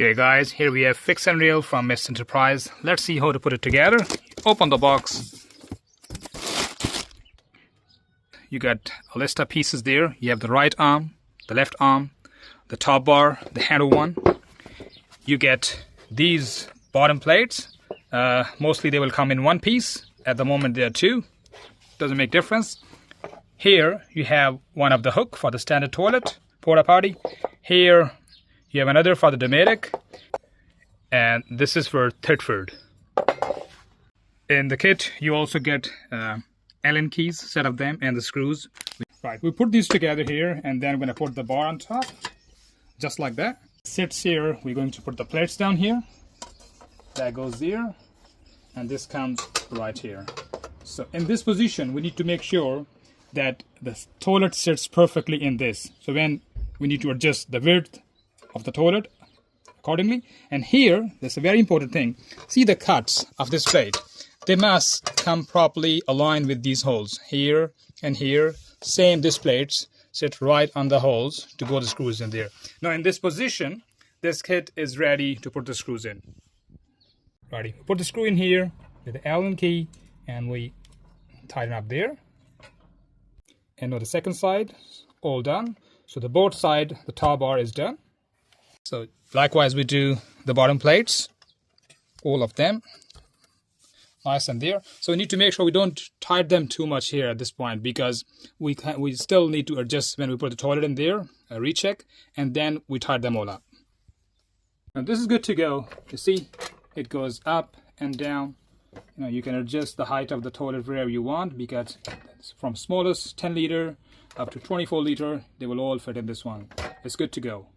Okay guys, here we have fix and reel from Miss Enterprise. Let's see how to put it together. Open the box. You got a list of pieces there. You have the right arm, the left arm, the top bar, the handle one. You get these bottom plates. Mostly they will come in one piece. At the moment there are two. Doesn't make difference. Here you have one of the hook for the standard toilet porta potty. Here you have another for the Dometic, and this is for Thetford. In the kit you also get Allen keys, set of them, and the screws. Right, we put these together here, and then we're going to put the bar on top, just like that. Sits here, we're going to put the plates down here. That goes there, and this comes right here. So in this position we need to make sure that the toilet sits perfectly in this. So when we need to adjust the width of the toilet accordingly. And here, there's a very important thing. See the cuts of this plate. They must come properly aligned with these holes. Here and here. Same, these plates sit right on the holes to go the screws in there. Now in this position, this kit is ready to put the screws in. Ready. Put the screw in here with the Allen key, and we tighten up there. And on the second side, all done. So the both side, the top bar is done. So likewise we do the bottom plates, all of them, nice and there. So we need to make sure we don't tighten them too much here at this point, because we still need to adjust when we put the toilet in there, a recheck, and then we tighten them all up. Now this is good to go. You see, it goes up and down. You know, you can adjust the height of the toilet wherever you want, because from smallest 10 liter up to 24 liter, they will all fit in this one. It's good to go.